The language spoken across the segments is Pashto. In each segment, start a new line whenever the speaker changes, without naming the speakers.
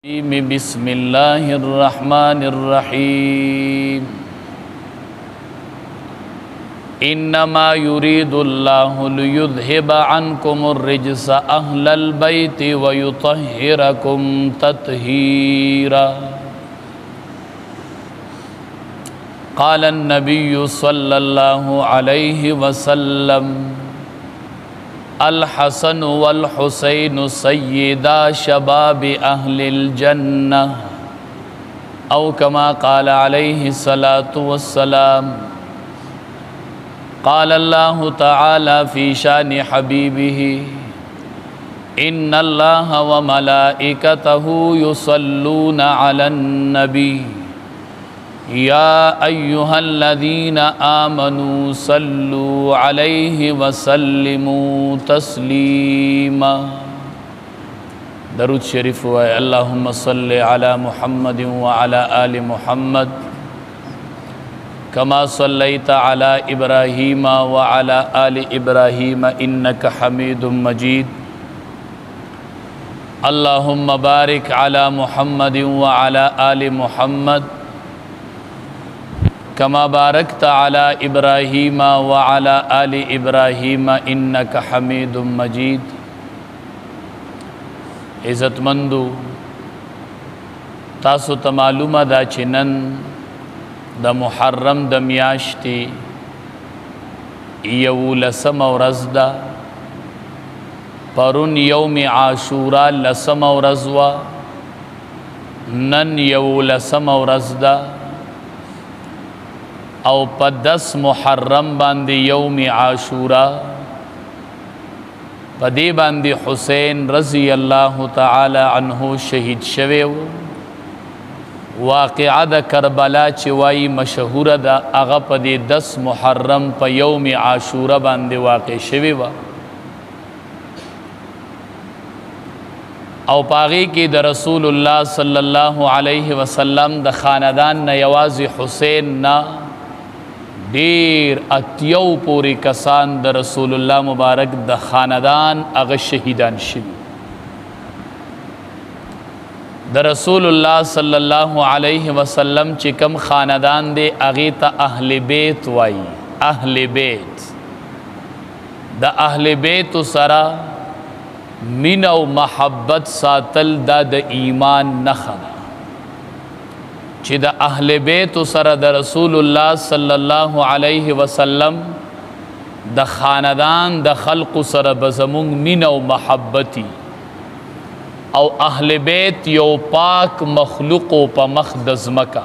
بسم الله الرحمن الرحيم إنما يريد الله ليذهب عنكم الرجس أهل البيت ويطهركم تطهيرا قال النبي صلى الله عليه وسلم الحسن والحسين سيدا شباب أهل الجنة أو كما قال عليه الصلاة والسلام قال الله تعالى في شان حبيبه إن الله وملائكته يصلون على النبي يا أيها الذين آمنوا صلوا عليه وسلموا تسليما درود شریف و اللهم صل على محمد وعلى آل محمد كما صليت على إبراهيم وعلى آل إبراهيم إنك حميد مجيد اللهم بارك على محمد وعلى آل محمد كما باركت على إبراهيم وعلى آل إبراهيم إنك حميد مجيد عزت مندو تاسو ته معلومه دا چې نن د محرم د میاشتې 11 ورځ ده پرون یوم عاشورا 10 ورځ وه نن 11 ورځ ده او په 10 محرم باندې یوم عاشورا په دې باندې حسین رضی الله تعالی عنه شهید شوی واقعه د کربلا چې وایي مشهوره ده هغه په دې 10 محرم په یوم عاشورا باندې واقع شوی و او پاغي کې د رسول الله صلی الله علیه وسلم د خاندان نه یوازې حسین نه دیر اتیو پوری کسان د رسول الله مبارک د خاندان اغه شهیدان شوی د رسول الله صلی الله علیه وسلم چې کم خاندان دی اغه ته اهل بیت وای اهل بیت د اهل بیت سره مین او محبت ساتل د ایمان نخا چې د اهل بیت سره د رسول الله صلی الله علیه وسلم د خاندان د خلق سره بزمون مین او محبتی او اهل بیت یو پاک مخلوق په مخ د زمکا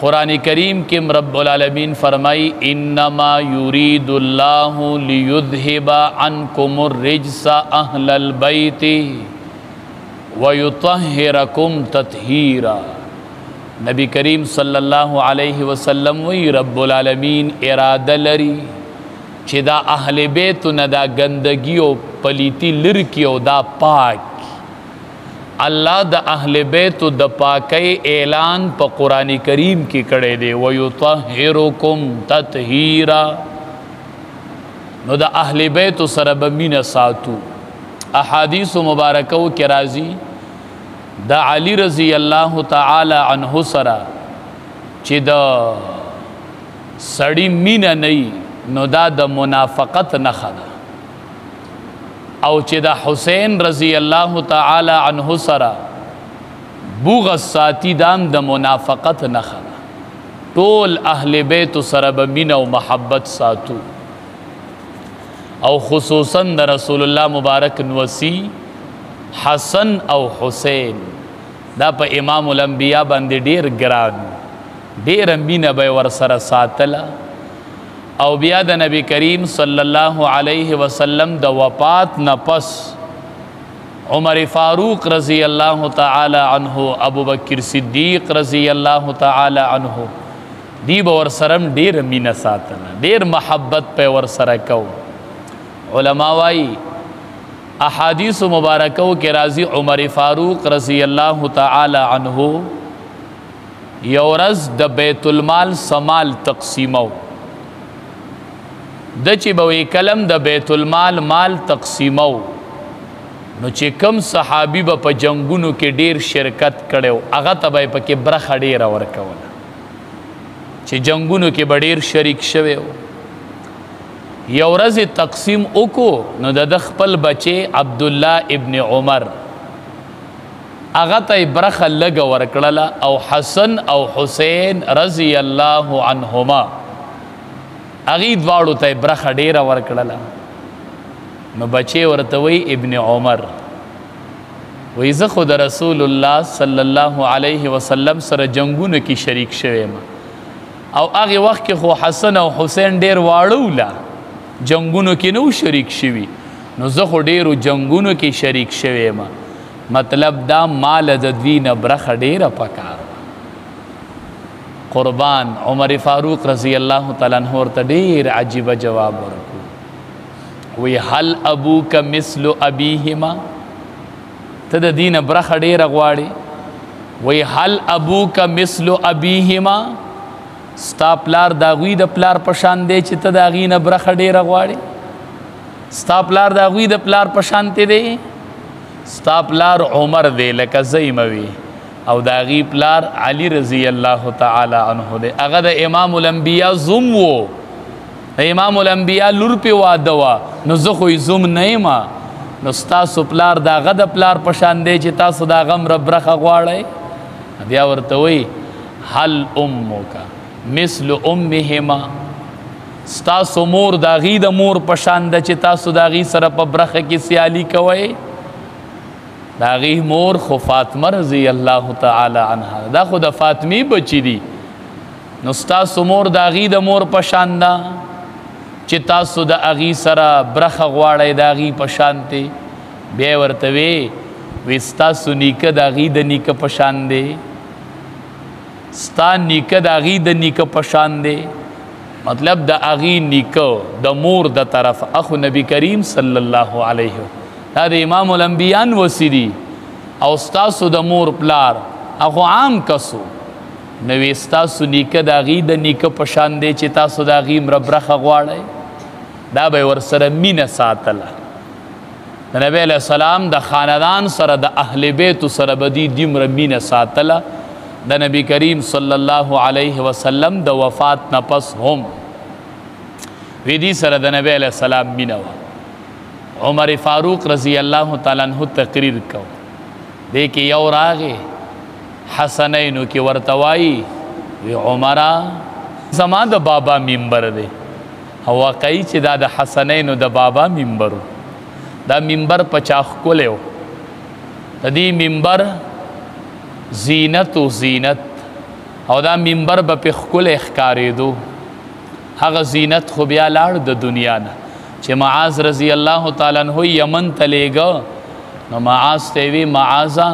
قرآن کریم کې رب العالمین فرمای انما یرید الله لیذهب عنکم الرجس اهل البیت ویطهرکم تطهیرا نبی کریم صلی الله علیه وسلم وی رب العالمین اراده لري چې دا اهل بیت نه دا گندگی او پلیتی لرکی او دا پاک الله د اهل بیت د پاکی اعلان په قران کریم کې کړی دی ویطهرکم تطهیرا نو د اهل بیت سره به مینه ساتو احادیث مبارکو کې راځي دا علی رضی الله تعالی عنہ سره چې دا سړی مینه نه نو دا د منافقت نښه ده او چې دا حسین رضی الله تعالی عنہ سره بغض ساتي دام د منافقت نښه ده ټول اهل بیت سره به مینه او محبت ساتو او خصوصا د رسول الله مبارک نوسی حسن او حسین دا په امام الانبیاء باندې ډیر ګران ډیر مینه به ور سره ساتله او بیا د نبی کریم صلی الله علیه وسلم د وفات نه پس عمر فاروق رضی الله تعالی عنہ ابو بکر صدیق رضی الله تعالی عنہ دی به ور سره ډیر مینه ساتله ډیر محبت په ور سره کو علما وايي احادیث مبارکو کے راضی عمر فاروق رضی اللہ تعالی عنہ یورز د بیت المال سمال تقسیمو د چې بوي کلم د بیت المال مال تقسیمو نو چې کم صحابي به په جنگونو کې ډیر شرکت کړو هغه ته به پکې برخه ډیره ورکوله چې جنگونو کې به ډیر شریک شوی یو ورځ تقسیم وکړو نو د خپل بچی عبد الله ابن عمر هغه ته برخه لږ ورکړله او حسن او حسین رضی الله عنهما هغې دواړو ته برخه ډیره ورکړله نو بچی ورته وی ابن عمر وی زه خو د رسول الله صلی الله علیه وسلم سره جنگونو کې شریک شویم او هغې وخت کې خو حسن او حسین ډیر واړه وله جنگونو کې نو شریک شوي نو زه خو ډیرو جنگونو کې شریک شویم مطلب دا مال د دوی نه برخه ډیره پکار قربان عمر فاروق رضی الله تعالی عنہ ورته ډیر عجیبه جواب ورکړو وی هل ابوک مثل ابیهما ته د دین برخه ډیره غواړي وی هل ابوک مثل ابیهما ستا پلار د هغوی د پلار په شان دی چې ته د هغې نه برخه ډیره غواړي ستا پلار د هغوی د پلار په شانتې دی ستا پلار عمر دی لکه زیموي او د هغې پلار علي رضی الله تعالی عنه دی هغه د امام الانبیا زوم و د امام الانبیا لور پې واده وه نو زه خو یې زوم نه یم نو ستاسو پلار د هغه د پلار په شان دی چې تاسو د هغه هم برخه غواړئ بیا ورته وایي هل امک مثل امهما ستاسو مور د هغې د مور په شان ده چې تاسو د هغې سره په برخه کې سیالي کوئ د هغې مور خو فاطمه رضی الله تعالی عنها دا خو د فاطمې بچی دي نو ستاسو مور د هغې د مور په شان ده چې تاسو د هغې سره برخه غواړئ د هغې په شانتې بیا یې ورته وی ستاسو نیکه د هغې د نیکه په شان دی ستا نیکه د هغې د نیکه په شان دی مطلب د هغې نیکه د مور د طرف اخو نبی کریم صلی الله علیه دا د امام الانبیان وصي دي او ستاسو د مور پلار هغو عام کسو نو وی ستاسو نیکه د هغې د نیکه په شان دی چې تاسو د هغې مره برخه غواړئ دا به یې ورسره مینه ساتله د نبی علیه السلام د خاندان سره د اهل بیتو سره به دي دومره مینه ساتله د نبی کریم صلی الله علیه وسلم د وفات نه پس هم وی دي سره د نبی علیه السلام مینه وه عمر فاروق رضی الله تعالی عنہ تقریر کو دی کې یو راغې حسنینو کې ورته وایي وی عمره زما د بابا منبر دی او واقعي چې دا د حسنینو د بابا منبر دا منبر په چا ښکلی و د دې منبر زینت و زینت او دا منبر به پې ښکلی ښکارېدو هغه زینت خو بیا لاړ د دنیا نه چې معاذ رضی الله تعالی عنہ یمن ته لیږه نو معاذ ته وی معاذه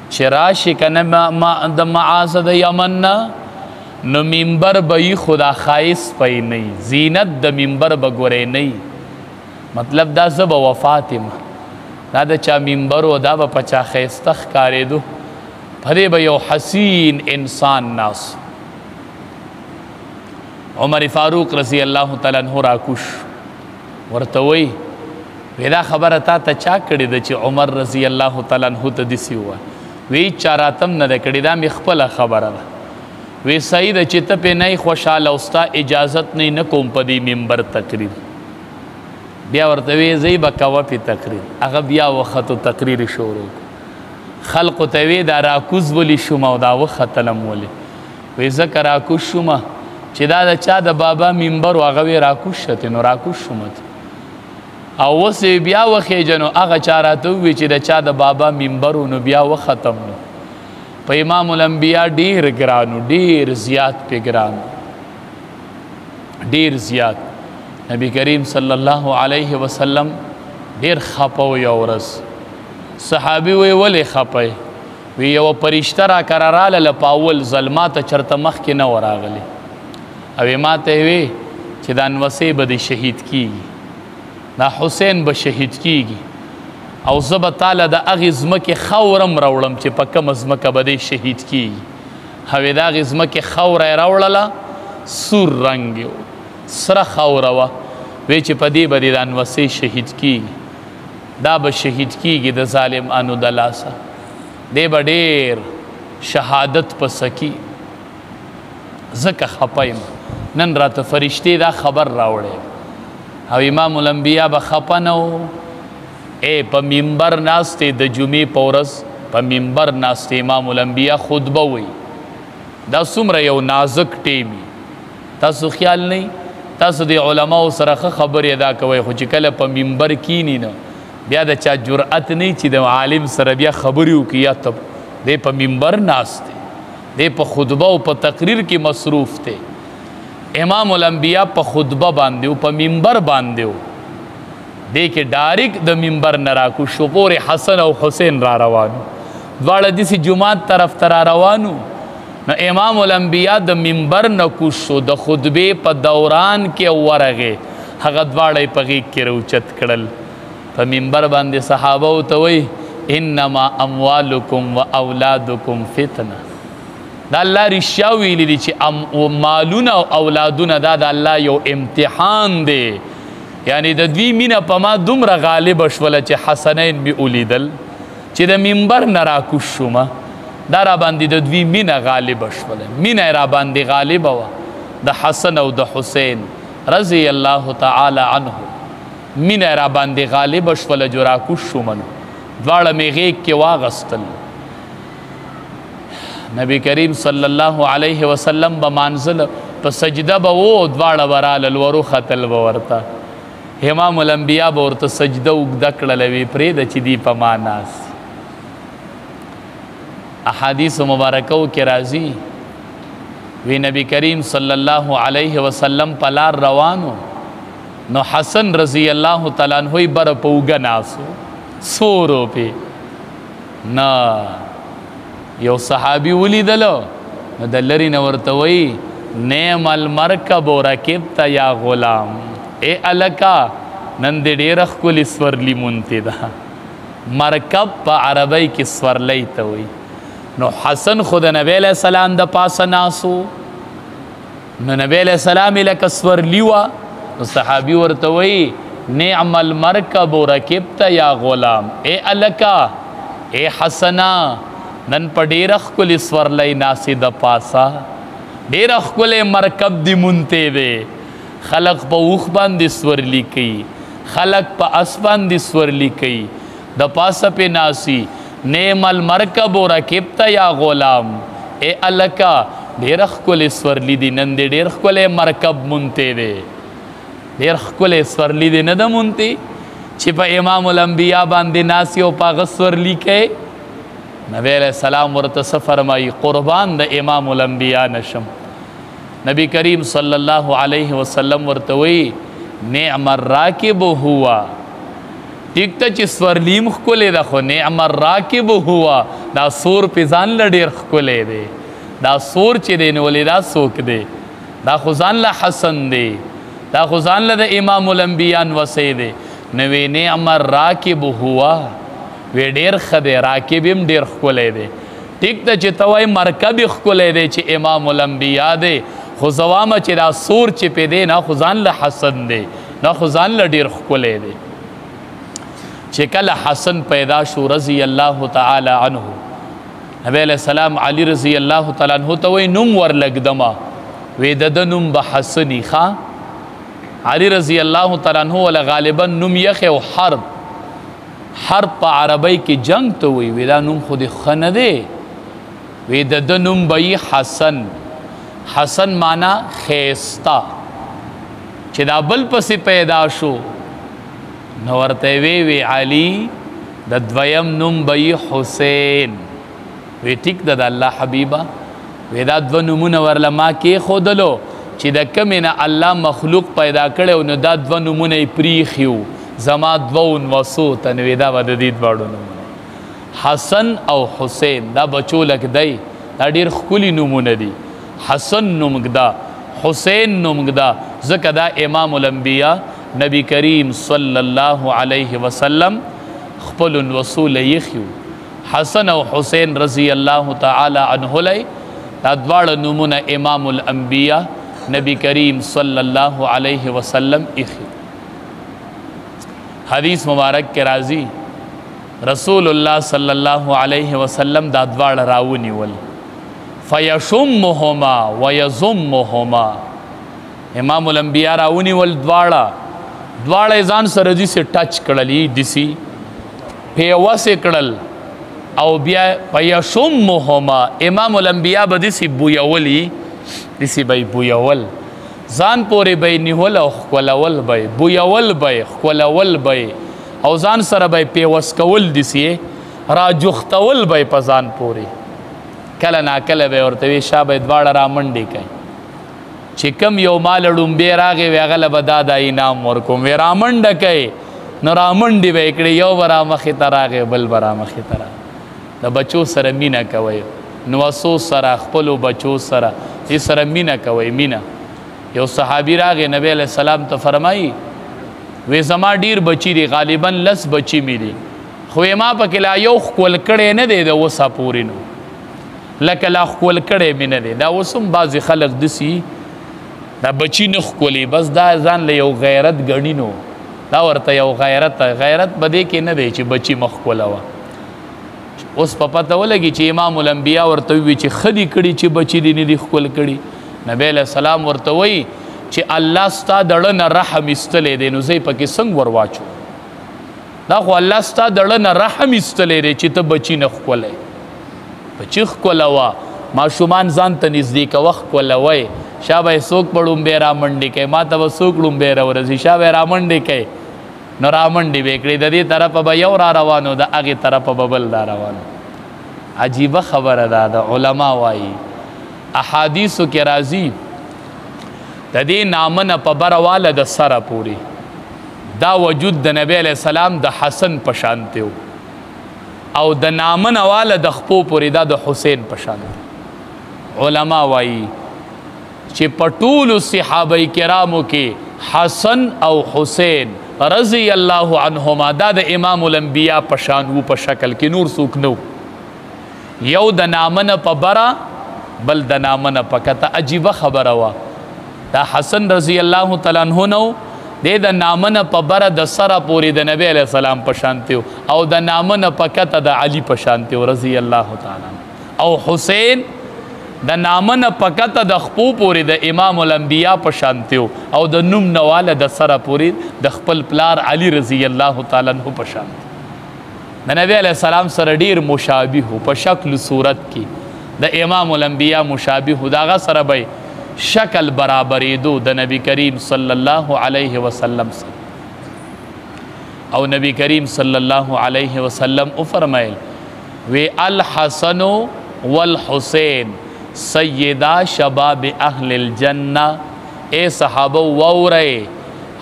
چې راشي که نه د معاذ د یمن نه نو منبر به یي خو دا ښایست پی نه زینت د منبر به ګورې نه مطلب دا زه به وفات یم دا د چا منبر و دا به په چا ښایسته ښکارېدو په دې به یو حسین انسان ناس عمر فاروق رضی الله تعالی عنہ راکوش ورته وی دا خبره تا ته چا کړې ده چې عمر رضی الله تعالی عنہ ته داسې ووایه وی چا راته هم نه ده کړې دا مې خپله خبره ده وی صحیح ده چې ته پې نه خوشحاله او ستا اجازت نه کوم په دې منبر تقریر بیا ورته وی زی به کوه پې تقریر هغه بیا وختو تقریر شروع خلقو ته وی دا راکوز ولې شوم او دا وختلم ولې وی ځکه راکوز شومه چې دا د چا د بابا منبر و هغه وی راکوز شته نو راکوز شومه او اوس بیا وخېجه نو هغه چا راته ووی چې د چا د بابا منبر و نو بیا وختم نو په امام الانبیا ډیر ګرانو ډیر زیات پې ګرانو ډیر زیات نبی کریم صلی الله علیه وسلم ډیر خپه و یو ورځ صحابي وی ولې خپه وی یو پرشته را کراراله په اول ځل ما ته چرته مخکې نه وراغلی او ما ته وی چې دا انوسې به دې شهید کیږي دا حسین به شهید کیږي او زه به تاله د هغې ځمکې خاورم راوړم چې په کومه ځمکه به دی شهید کیږي هغې د هغې ځمکې خاوره یې راوړله سور رنګ یې سره خاوره وه وی چې په دې به دې د انوسې شهید کیږي دا به شهید کیږي د ظالمانو د لاسه دی به ډېر شهادت په سکی ځکه خپه یم نن راته فرشتې دا خبر راوړی او امام الانبیا به خپه نه و په منبر ناستې د جمعې په ورځ په منبر ناستې امام الانبیا خطبه وی دا څومره یو نازک ټیم تاسو خیال نه تاسو د علماو سره ښه خبرې ادا کوئ خو چې کله په منبر کینی نه بیا د چا جرأت نه چې د عالم سره بیا خبرې وکړي یا ته دی په منبر ناست دی دی په خطبه او په تقریر کې مصروف دی امام الانبیا په خطبه باندې او په منبر باندې و دی کې ډایرک د منبر نه راکو شو پورې حسن او حسین را روانو دواړه داسې جومات طرف ته را روانو نو امام الانبیا د منبر نه کوز شو د خطبې په دوران کې ورغې هغه دواړه یې په غېږ کې راوچت کړل په منبر باندې صحابه ورته وایي انما اموالکم و اولادکم فتنه دا الله رښتیا ویلي دي چې مالونه او اولادونه دا د الله یو امتحان دی یعنی د دوی مینه په ما دومره غالبه شوله چې حسنین مې ولیدل چې د منبر نه راکوز شومه دا را باندې د دوی مینه غالبه شوله مینه را باندې غالبه وه د حسن او د حسین رضی الله تعالی عنه مینه را باندې غالبه شوله جو راکوز شومنو دواړه مې غېږ کې واغستل نبی کریم صلی الله علیه وسلم به مانځل په سجده به و دواړه به رالل وروختل به ورته امام الانبیا به ورته سجده اوږده کړله وی پرېږده چې دی په ما ناست احادیثو مبارکو کې راځي وی نبی کریم صلی الله علیه وسلم په لار روانو نو حسن رضی الله تعالی عنہ یې بره په اوږه ناست و 100 روپۍ نه یو صحابي ولیدلو نو د لرې نه ورته وایي نعم المرکب رکبت یا غلام ای الکا نن دې ډېره ښکلې سورلي مونتې ده مرکب په عربی کې سورلی ته وایي نو حسن خو د نبی علیه السلام د پاسه ناسو نو نبی علیه السلام یې لکه سورلي وه نو صحابي ورته وایي نعم المرکب رکبت یا غلام اے الکا اے حسنا نن په ډېره ښکلې سورلی ناسې د پاسه ډېره ښکلی مرکب دې مونتې دی خلق په اوښ باندې سورلي کوي خلق په اس باندې سورلي کوي د پاسه پې ناسي نعم المرکب رکبت یا غلام اے الکا ډېره ښکلې سورلي دي نن دې ډېر ښکلی مرکب مونتې دی ډېر ښکلی سورلي دی نه ده مونتې چې په امام الانبیا باندې ناسي او په هغه سورلي کوي نبی علیہ السلام ورته څه فرمایي قربان د امام الانبیا نشم نبی کریم صلی الله علیه وسلم ورته وایي نعم الراکب هو ټیک ته چې سورلیم ښکلی ده خو نعم الراکب هو دا سور پې ځان له ډېر ښکلی دی دا سور چې دی نو ولې دا څوک دی دا خو ځان له حسن دی دا خو ځان له د امام الانبیا نوسی دی نو وی نعم الراکب هو وی ډېر ښه دی راکب هم ډېر ښکلی دی ټیک ده چې ته وایي مرکب یې ښکلی دی چې امام الانبیا دی خو زه وامه چې دا سور چې پې دی نه خو ځان له حسن دی نه خو ځان له ډېر ښکلی دی چې کله حسن پیدا شو رضی الله تعالی عنه نبی علیہ السلام علی رضی الله تعالی عنہ ته وایي نوم ورلږدمه وی د ده نوم به حسني ښه علی رضی الله تعالی عنہ ولا غالبا نوم یخ او حرب حرب په عربی کې جنگ ته وی وی دا نوم خو دې ښه نه دی وی د ده نوم به یي حسن حسن معنا ښایسته چې دا بل پسې پیدا شو نو ورته وی علی د دویم نوم به یي حسین وی ټیک ده د الله حبیبه وی دا دوه نومونه ورله ما کېښودلو چې د کمې نه الله مخلوق پیدا کړی نو دا دوه نومونه یې پریښي وو زما دوو نوسو ته نو دا به د دې دواړو نومونه حسن او حسین دا بچو لک دی دا ډېر ښکلي نومونه دي حسن نوم ږده حسین نوم ږده ځکه دا امام الانبیا نبی کریم صلی الله علیه وسلم خپلو نوسو له ایښي وو حسن او حسین رضی الله تعالی عنهلی دا دواړه نومونه امام الانبیا نبی کریم صلی الله علیه وسلم ایښي حدیث مبارک کې راځي رسول الله صلی الله علیه وسلم دا دواړه راونیول فیشمهما ویضمهما امام الانبیاء راونیول دواړه ځان سره دې سه ټچ کړلې دسی پیوسه کړل او بیا فیشمهما امام الانبیاء به دسی بویولی دسی به بویول ځان پورې به نیول او خولول به بویول به خولول به او ځان سره به پیوس کول دسی را جختول به په ځان پورې کله ناکله به ورته وی شابه دواړه را منډې کوي چې کم یو مال ډومبې راغی وی هغه له به دا انعام ورکوم وی را منډه کوي نو را منډې به یې کړې یو به را مخې ته راغی بل به را مخې ته راغی د بچو سره مینه کوئ نوسو سره خپلو بچو سره دې سره مینه کوئ مینه یو صحابي راغی نبی علیہ السلام ته فرمایي وی زما ډیر بچی دی غالبا 10 بچی مې دي خو ما پکې لا یو ښکول کړی نه دی د اوسه پورې نو لکه لا ښکول کړی مې نه دی دا اوس هم بعضې خلک دسي دا بچی نه ښکولي بس دا ځان له یو غیرت ګڼي نو دا ورته یو غیرت به دې کې نه دی چې بچی مه ښکولوه اوس په پته ولګي چې امام الانبیاء ورته ووي چې ښه دي کړي چې بچي دې نه دي ښکول کړي نبی علیہ السلام ورته وایي چې الله ستا دړه نه رحم ایستلی دی نو زه یې پکې څنګه ور واچو دا خو الله ستا دړه نه رحم ایستلی دی چې ته بچي نه ښکولی بچي ښکولوه ماشومان ځان ته نږدې کوه ښکولوئ شا به یې څوک په ړومبی را منډې کوي ما ته به څوک ړومبی راورځي شا به یې را منډې کوي نو را منډې به یې کړې د دې طرفه به یو را روانو د هغې طرفه به بل را روانو عجیبه خبره ده د علما وایي احادیثو کې راځي د دې نامه نه په بره واله د سره پورې دا وجود د نبی علیہ السلام د حسن په شانتې و او د نامه نه واله د خپو پورې دا د حسین په شانتې علما وایي چې په ټولو صحابه کرامو کې حسن او حسین رضی الله عنهما دا د امام الانبیاء په شان و په شکل کې نور څوک نو یو د نامه نه په بره بل د نامه نه په کته عجیبه خبره وه دا حسن رضی الله تعالی عنہ نو د نامه نه په بره د سره پورې د نبی علیہ السلام په شانتې او د نامه نه په کته د علي په شانتې رضی الله تعالی او حسین د نامه نه په کته د خپو پورې د امام الانبیاء په شانتې او د نوم نه واله د سره پورې د خپل پلار علي رضی الله تعالی عنہ په شانتې د نبی علیہ السلام سره ډیر مشابه په شکل صورت کې د امام الانبیاء مشابه داغه سره به شکل برابرېدو د نبی کریم صلی الله علیه وسلم سره او نبی کریم صلی الله علیه وسلم او فرمایل وی الحسن والحسین سیدا شباب اهل الجنه اے صحابه ووره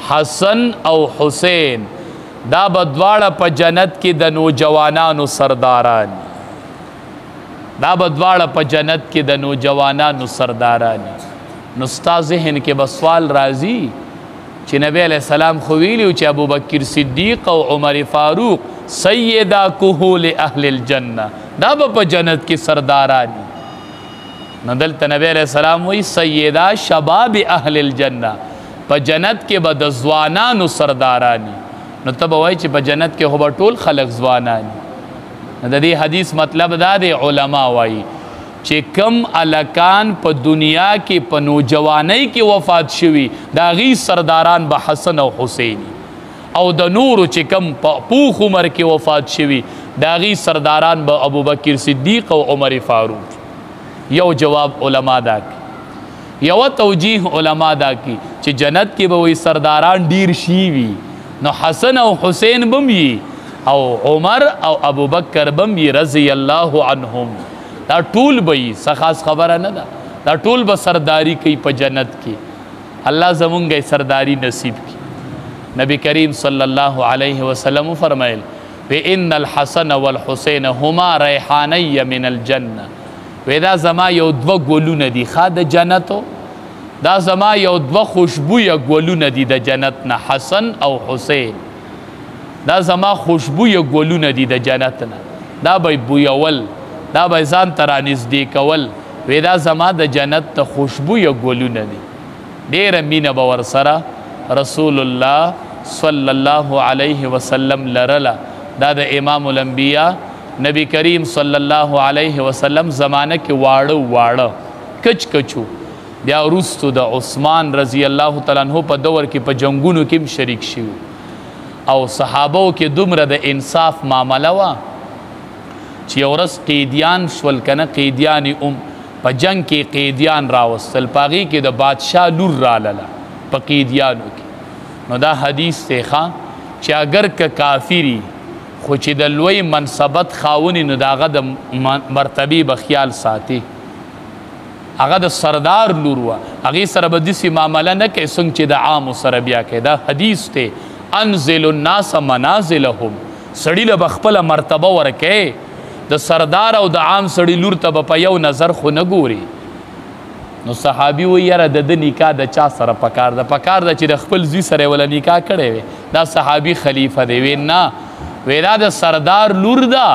حسن او حسین دا بدواړه په جنت کې د نوجوانانو سرداران دا بدواړه په جنت کې د نوجوانانو سرداران نو ستا ذهن کې به سوال راځي چې نبی علیہ السلام خو ویلي چې ابوبکر صدیق او عمر فاروق سیدا کهول اهل الجنه دا به په جنت کې سرداران نو دلته نبی علیہ السلام وی سیدا شباب اهل الجنه په جنت کې به د ځوانانو سرداران نو ته به وایي چې په جنت کې خو به ټول خلق ځوانان د دې حدیث مطلب دا دی علما وایي چې کم الکان په دنیا کې په نوجوانی کې وفات شوي د هغې سرداران به حسن او حسین او د نورو چې کم په پوخ عمر کې وفات شوي د هغې سرداران به ابوبکر صدیق او عمر فاروق یو جواب علما دا کی یو توجیه علما دا کی چې جنت کې به وي سرداران ډیر شي وي نو حسن او حسین بم وي او عمر او ابوبکر بم وي رضی الله عنهم دا ټول به یي څه خاص خبره نه ده دا ټول به سرداری کوي په جنت کې الله زمونږ سرداری نصیب کی نبی کریم صلی الله علیه وسلم فرمایل ان الحسن والحسین هما ریحانی من الجنه دا زما یو دوه ګلونه دي ښه د جنتو دا زما یو دوه خوشبویه ګلونه دي د جنت نه حسن او حسین دا زما خوشبویه ګلونه دي د جنت نه دا به بویول دا به ځان ته رانږدې کول دا زما د جنت ته خوشبویه ګلونه دي ډېره مینه به ورسره رسول الله صلی الله علیه وسلم لرله دا د امام الانبیاء نبی کریم صلی الله علیه وسلم زمانه کې واړه کچ کچو بیا وروستو د عثمان رضی الله تعالی عنہ په دور کې په جنگونو کې شریک شو او صحابو کې دومره د انصاف معامله وه چې یو ورځ قیدیان شول کنه قیدیان په جنگ کې قیدیان راوستل په هغې کې د بادشاه لور رالله په قیدیانو کې نو دا حدیث دی ښه چې اگر که کافری خو چې د لوی منصبت خاوني نو د هغه د مرتبې به خیال ساتي هغه د سردار لور وه هغې سره به داسې معامله نه کوي څنګه چې د عامو سره بیا کوي دا حدیث دی انزل الناس منازلهم سړي له به خپله مرتبه ورکوي د سردار او د عام سړي لور ته به په یو نظر خو نه ګوري نو صحابي وایي یاره د ده نکاح د چا سره پکار ده پکار ده چې د خپل زوی سره یې وله نکاح کړی وی دا صحابي خلیفه دی وی نه وی دا د سردار لور ده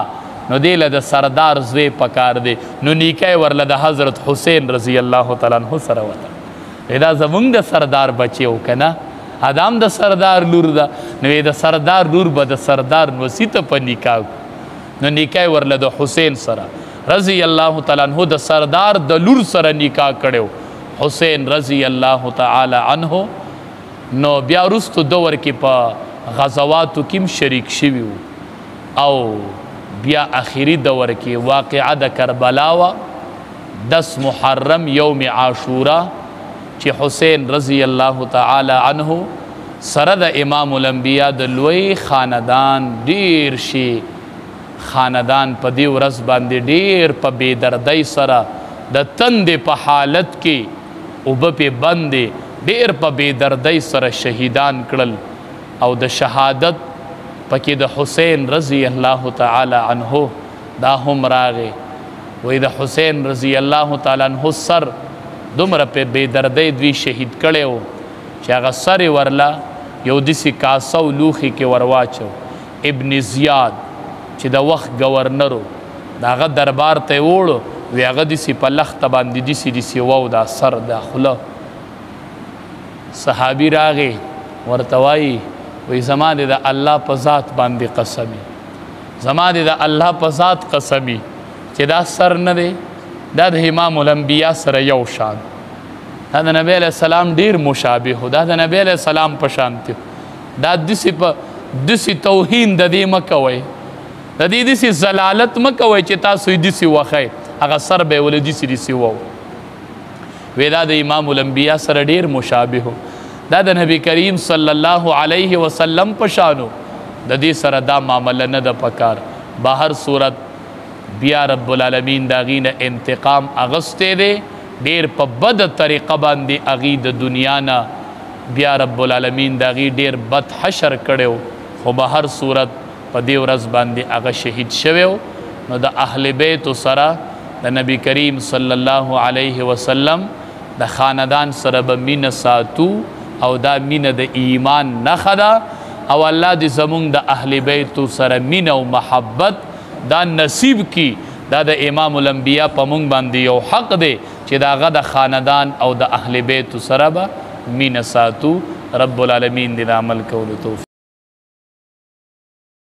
نو دی له د سردار زوی پکار دی نو نکاح یې ورله د حضرت حسین رضی الله تعالی عنه سره وته وی دا زمونږ د سردار بچی و که نه ادام د سردار لور ده نو وی د سردار لور به د سردار نوسي ته په نکاح نو نکاح ورله د حسین سره رضی الله تعالی عنہ د سردار د لور سره نکاح کړو حسین رضی الله تعالی عنہ نو بیا وروستو دور کې په غزواتو کې شریک شوي او بیا آخري دور کې واقعه د کربلا وه 10 محرم یوم عاشورا چې حسین رضی الله تعالی عنہ سره د امام الانبیاء د لوی خاندان ډیر شي خاندان په دې ورځ باندې ډیر په بېدردۍ سره د تندې په حالت کې اوبه پې بندې ډیر په بېدردۍ سره شهیدان کړل او د شهادت پکې د حسین رضی الله تعالی عنہ دا هم راغې وایي د حسین رضی الله تعالی عنہ سر دومره په بېدردۍ دوی شهید کړی و چې هغه سر یې ورله یو داسې کاسه او لوښي کې ورواچو ابن زیاد چې د وخت گورنرو د هغه دربار ته یې ووړو وی هغه داسې په لخته باندې داسې وو دا سر دا خوله صحابي راغې ورته وایي وی زما دې د الله په ذات باندې قسمي زما دې د الله په ذات قسمي چې دا سر نه دی دا د امام الانبیاء سره یو شان دا د نبی علیه السلام ډیر مشابه و دا د نبی علیه السلام په شانتي دا داسې توهین د دې مه کوئ د دې داسې ضلالت مه کوئ چې تاسو یې داسې وښئ هغه سر به یې ولې داسې وو وی دا د امام الانبیاء سره ډیر مشابه دا د نبی کریم صلی الله علیه وسلم په شانو د دې سره دا معامله نه ده پکار بهر صورت بیا رب العالمین د هغې نه انتقام اغستی دی ډیر په بده طریقه باندې هغې د دنیا نه بیا رب العالمین د هغې ډیر بد حشر کړی خو بهر صورت په دې ورځ باندې هغه شهید شوی نو د اهل بیتو سره د نبی کریم صلی الله علیه وسلم د خاندان سره به مینه ساتو او دا مینه د ایمان نښه ده او الله دې زمونږ د اهل بیتو سره مینه او محبت دا نصیب کی دا د امام الانبیاء په مونږ باندې یو حق دی چې د هغه د خاندان او د اهل بیتو سره به مینه ساتو رب العالمین دې د عمل کولو توفیق